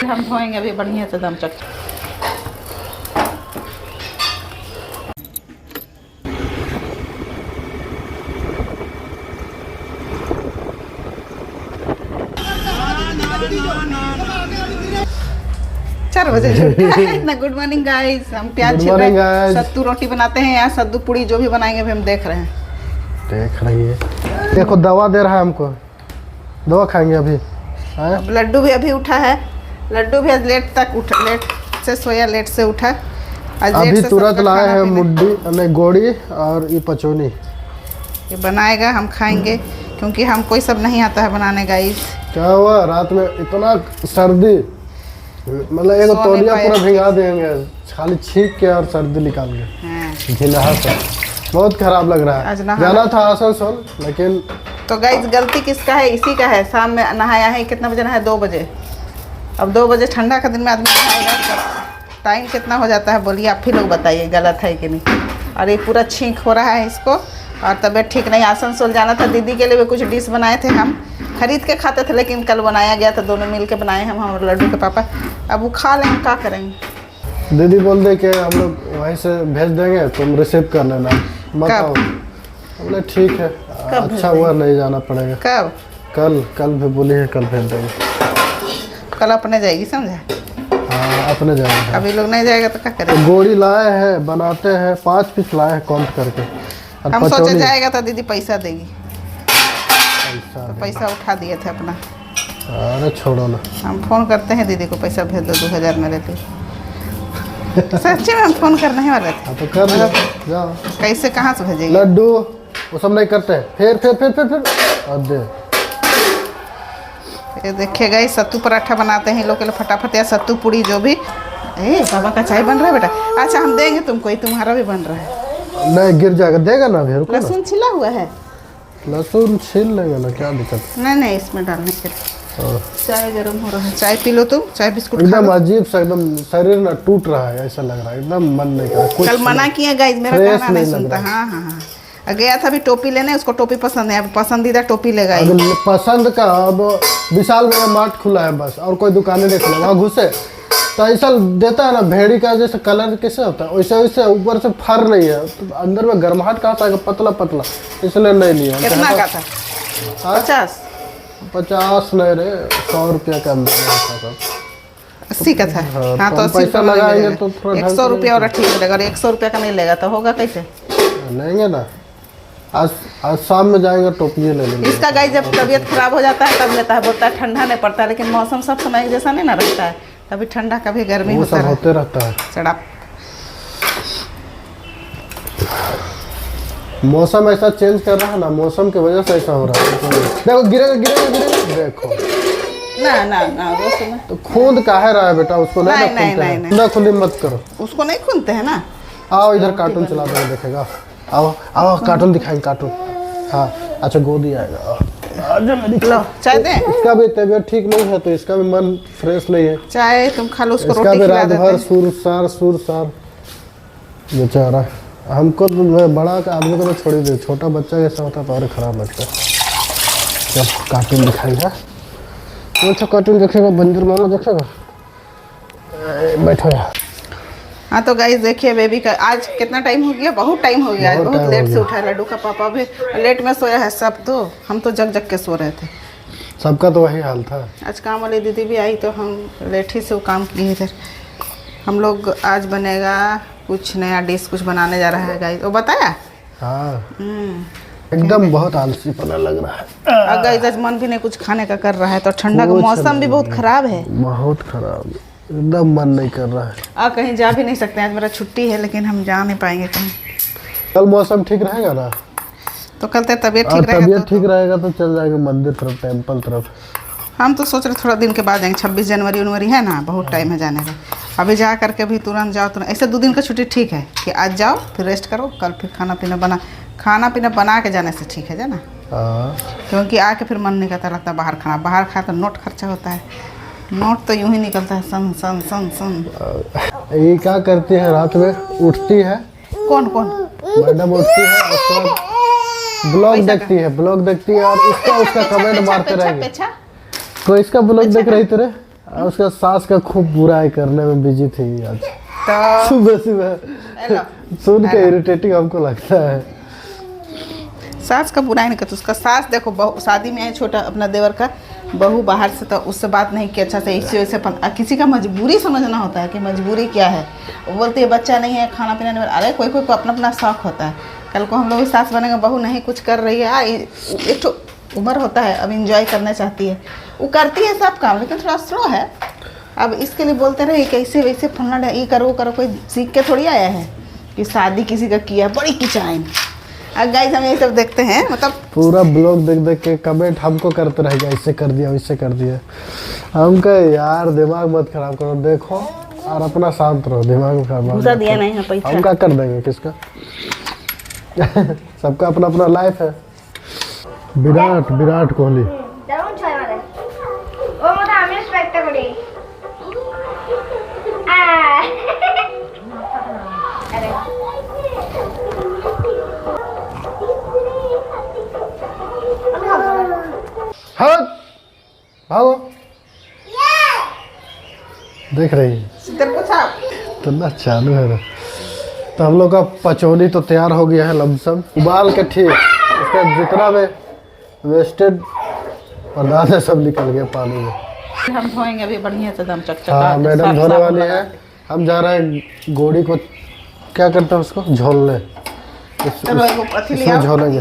हम धोएंगे अभी बढ़िया से दम चक। चार बजे इतना। गुड मॉर्निंग गाइस, हम प्याज छील रहे हैं, सत्तू रोटी बनाते हैं या सत्तू पूड़ी जो भी बनाएंगे अभी हम देख रहे हैं। देख रही है, देखो दवा दे रहा है हमको, दवा खाएंगे अभी। अब लड्डू भी अभी उठा है, लड्डू भी आज लेट तक उठा, लेट से सोया, लेट से उठा। अभी तुरंत लाए हैं मुड्डी गोड़ी और ये पचौनी, ये बनाएगा हम खाएंगे क्योंकि हमको सब नहीं आता है बनाने गाइस। क्या हुआ रात में इतना सर्दी, मतलब एक तौलिया पूरा भिगा देंगे खाली छींक के और सर्दी निकाल के झिलहा से। बहुत खराब लग रहा है। जाना था आसनसोल लेकिन तो गाइस गलती किसका है? इसी का है। शाम में नहाया है, कितना बजे नहाया? 2 बजे। अब 2 बजे ठंडा का दिन में आदमी नहाएगा, टाइम कितना हो जाता है बोलिए आप ही लोग बताइए, गलत है कि नहीं। और ये पूरा छींक हो रहा है इसको और तबीयत ठीक नहीं। आसनसोल जाना था, दीदी के लिए भी कुछ डिश बनाए थे, हम खरीद के खाते थे लेकिन कल बनाया गया था, दोनों मिल के बनाए हम और लड्डू के पापा। अब वो खा लेंगे, क्या करेंगे? दीदी बोल दे कि हम लोग वहीं से भेज देंगे, तुम रिसीव कर लेना। बताओ, बोले ठीक है, अच्छा हुआ नहीं जाना पड़ेगा। कब? कल भी बोली है, कल भेज देंगे। कल अपने जाएगी, समझा? हाँ अपने जाएंगे। अभी लोग नहीं जाएगा तो क्या करेंगे? तो गोड़ी लाए हैं, बनाते हैं, 5 पीस लाए हैं काउंट करके। हम सोचे जाएगा तो दीदी पैसा देगी, तो पैसा उठा दिए थे अपना। अरे छोड़ो ना, हम फोन करते हैं दीदी को, पैसा भेज दो 2000 मेरे लिए। सच्ची में हम फोन करने ही वाले थे। तो कर लो, जाओ। कैसे, कहाँ से भेजेंगे? लड्डू वो सब नहीं करते, फिर और दे। ये देखिए गाइस, सत्तू पराठा बनाते हैं लोग के लिए फटाफट, या सत्तू पूड़ी जो भी। बाबा का चाय बन रहा है बेटा। अच्छा हम देंगे तुमको, ही तुम्हारा भी बन रहा है। नहीं गिर जाएगा, देगा ना अभी। लहसुन छिला हुआ है, लहसुन छील लेंगे ना, क्या दिक्कत? नहीं इसमें डालने के। चाय गर्म हो रहा है, चाय पी लो तुम, चाय बिस्कुट खा लो। एकदम अजीब सा, एकदम शरीर ना टूट रहा है, ऐसा लग रहा है, एकदम मन नहीं कर रहा। कल मना किया गाइस, मेरा कहना नहीं सुनता। हाँ गया था अभी टोपी लेने, उसको टोपी पसंद है, अब पसंदीदा टोपी लेगा। पसंद का अब विशाल में मार्ट खुला है बस, और कोई दुकानें देख लो, वहाँ घुसे तो ऐसा देता है ना, भेड़ी का जैसे कलर कैसे होता है वैसे वैसे, ऊपर से फर नहीं है तो अंदर में गर्माहट कहाँ से, पतला पतला, इसलिए नहीं लिया। कितना का था? 50 नहीं रे, 100 रुपया का 80 का था। हाँ तो 80 पैसा लगाएंगे तो थोड़ा 100 रुपया और ठीक लगेगा, और 100 रुपया का नहीं लेगा तो होगा कैसे? लेंगे ना, आज शाम में जाएंगे, टोपी ले लेंगे। इसका गाइस जब तबीयत खराब हो जाता है तब लेता है, बोलता है ठंडा नहीं पड़ता, लेकिन मौसम सब समय जैसा नहीं ना रहता है, कभी ठंडा कभी गर्मी होता है, होते रहता है। सड़प मौसम ऐसा चेंज कर रहा है ना, मौसम की वजह से ऐसा हो रहा है। देखो गिरेगा, देखो ना वो तो खूंद काहे रहा है बेटा, उसको नहीं खुली मत करो, उसको नहीं खूंदते हैं ना। आओ इधर कार्टून चला देंगे, देखेगा। आओ कार्टून दिखाएंगे, कार्टून। हाँ अच्छा गोदी आएगा, लो चाय दें। इसका भी तबीयत ठीक नहीं है तो इसका भी मन फ्रेश नहीं है, चाय तुम खा लो, उसको इसका भी रात भर सुर सार बेचारा। हमको तो बड़ा आदमी को तो छोड़ दे, छोटा बच्चा जैसा होता तो और खराब लगता है। चल कार्टून दिखाएगा, अच्छा कार्टून देखेगा, बंदर मामा देखेगा। बैठो यार। हाँ तो गाइस देखिए, बेबी का आज कितना टाइम हो गया, बहुत टाइम हो गया, बहुत लेट से उठा है। लड्डू का पापा भी लेट में सोया है, सब तो हम तो जग के सो रहे थे, सबका तो वही हाल था। आज काम वाली दीदी भी आई तो हम लेट ही से वो काम किए इधर। हम लोग आज बनेगा कुछ नया डिश, कुछ बनाने जा रहा है गाइस, वो बताया। हाँ एकदम बहुत आलसीपना लग रहा है। गाइस आज मन भी नहीं कुछ खाने का कर रहा है, तो ठंडा का मौसम भी बहुत खराब है, बहुत खराब, एकदम मन नहीं कर रहा है। कहीं जा भी नहीं सकते, आज मेरा छुट्टी है लेकिन हम जा नहीं पाएंगे कहीं। कल मौसम ठीक रहेगा ना, तो कल तक तबीयत ठीक रहेगा तो चल जाएगा मंदिर तरफ, टेम्पल तरफ। हम तो सोच रहे थोड़ा दिन के बाद जाएंगे, 26 जनवरी है ना, बहुत टाइम है जाने का। अभी जा करके भी तुरंत जाओ, तुरंत ऐसे 2 दिन का छुट्टी ठीक है कि आज जाओ फिर रेस्ट करो, कल फिर खाना पीना बना के जाने से ठीक है जाना। क्योंकि आके फिर मन नहीं करता, लगता बाहर खाना, बाहर खा तो नोट खर्चा होता है, नोट तो यूं ही निकलता है, सन सन सन सन। ये क्या करती है, रात में उठती है, कौन मैडम उठती है, उसके बाद ब्लॉग देखती है और उसका कमेंट मारते रहेंगे। तो इसका ब्लॉग देख रही तेरे उसका सास का खूब बुराई करने में बिजी थी आज। तो सुबह सुबह सुन के इरिटेटिंग हमको लगता है। सास का बुराई नहीं करता, उसका सास देखो बहू शादी में है छोटा अपना देवर का बहू बाहर से, तो उससे बात नहीं की अच्छा से, इसी वजह से किसी का मजबूरी समझना होता है कि मजबूरी क्या है। वो बोलती है बच्चा नहीं है खाना पीना नहीं, अरे कोई कोई को अपना अपना शौक होता है। कल को हम लोग सास बनेंगे, बहू नहीं कुछ कर रही है, एक तो उम्र होता है, अब इंजॉय करना चाहती है, वो करती है सब काम, लेकिन थोड़ा स्लो है। अब इसके लिए बोलते रहे कैसे वैसे फलना ये करो वो करो, कोई सीख के थोड़ी आया है कि शादी किसी का किया बड़ी किचाइन। अब गाइस हम ये सब देखते हैं, मतलब पूरा ब्लॉग देख देख के कमेंट हमको करते रहेगा, इससे कर दिया वैसे कर दिया। हम कहे यार दिमाग मत खराब करो, देखो और अपना शांत रहो, दिमाग खराब घुसा दिया नहीं है पैसा। हम क्या कर देंगे किसका सबका अपना अपना लाइफ है। विराट कोहली भागो देख रही है इतना चालू है ना। तो हम लोग का पचौली तो तैयार हो गया है, लमसम उबाल के ठीक उसका जितना भी वेस्टेड पदार्थ है सब निकल गया पानी में। हम धोएंगे अभी बढ़िया से, दम चकचका। हाँ मैडम धोने वाली है। हम जा रहे हैं गोड़ी को क्या करते हैं उसको झोलने, इसमें झोलेंगे।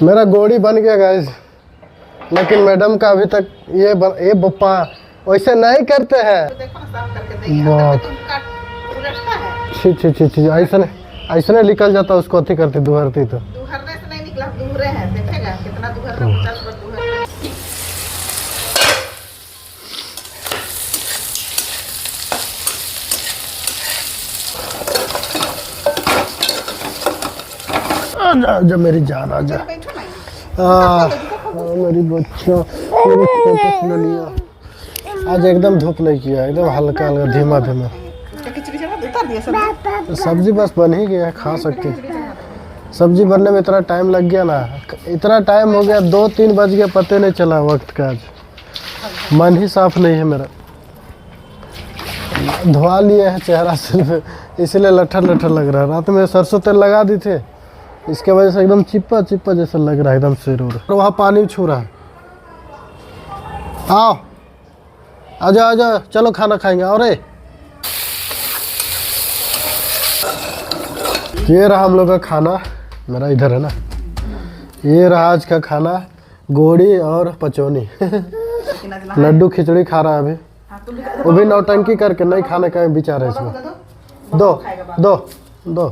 मेरा गोड़ी बन गया गाइस, लेकिन मैडम का अभी तक ये बप्पा वैसे नहीं करते हैं। बहुत छी ऐसा निकल जाता, उसको अथी करती दुहरती तो दुहरने से नहीं निकला, दुहरे हैं, देखेगा कितना दुहर रहा है, 50 बार दुहर रहा है। आजा मेरी जान आजा। बैठो ना, मेरी बच्चा मेरी फोटो ले लिया। आज एकदम धूप नहीं किया, एकदम हल्का हल्का धीमा धीमा। सब्जी बस बन ही गया, खा सकते। सब्जी बनने में इतना टाइम लग गया ना, इतना टाइम हो गया 2-3 बज गया, पते नहीं चला वक्त का। आज मन ही साफ नहीं है मेरा, धोआ लिए है चेहरा सिर्फ, इसलिए लट्ठर लट्ठर लग रहा है। रात में सरसों तेल लगा दी थे, इसके वजह से एकदम चिप्पा चिप्पा जैसा लग रहा है, एकदम सिर और वहाँ पानी छू रहा है। आओ आजा आजा, चलो खाना खाएंगे। और ये रहा हम लोग का खाना, मेरा इधर है ना, ये रहा आज का खाना, गोड़ी और पचौनी। लड्डू खिचड़ी खा रहा है अभी, वो भी नौटंकी करके, नहीं खाने का विचार है इसमें। दो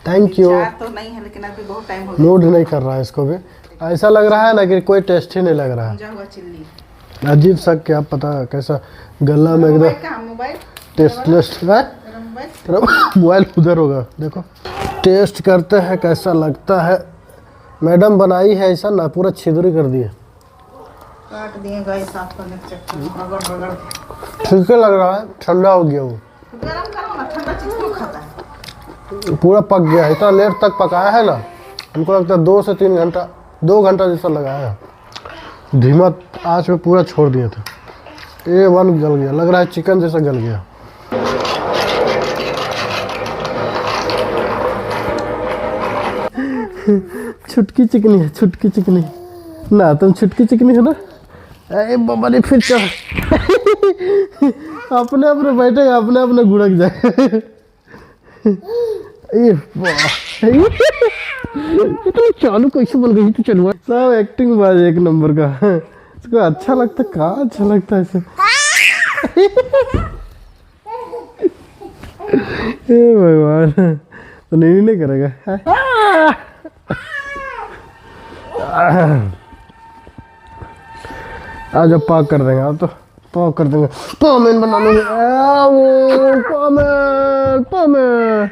थैंक यू। तो नहीं है, लेकिन अभी बहुत टाइम हो गया, मूड नहीं कर रहा है इसको भी, ऐसा लग रहा है ना कि कोई टेस्ट ही नहीं लग रहा है। अजीब सा क्या पता कैसा गला में एकदम टेस्टलेस है। मोबाइल उधर होगा, देखो टेस्ट करते हैं कैसा लगता है। मैडम बनाई है ऐसा ना, पूरा छिदरी कर दिए, काट दिए गाइस, साफ करने के चक्कर में रगड़ रगड़। ठीक लग रहा है, ठंडा हो गया वो। गरम करो ना, ठंडा चीज क्यों खाता है? पूरा पक गया, इतना लेट तक पकाया है ना, हमको लगता है 2 से 3 घंटा, 2 घंटा जैसा लगाया है। धीमा आंच में पूरा छोड़ दिया था, A1 गल गया, लग रहा है चिकन जैसा गल गया। छुटकी चिकनी है, छुटकी चिकनी ना, तुम छुटकी चिकनी है ना। अरे बाबा ने फिर चल अपने अपने बैठेगा, अपने अपने गुड़क जाए। इतना चालू कैसे बन गई? तो चलवा सब एक्टिंग बाज एक नंबर का। इसको अच्छा लगता, कहाँ अच्छा लगता है इसे। हे भगवान, तो नहीं करेगा। आज अब पाक कर देंगे, अब तो पाक कर देंगे, पामेन बना लेंगे। पामेन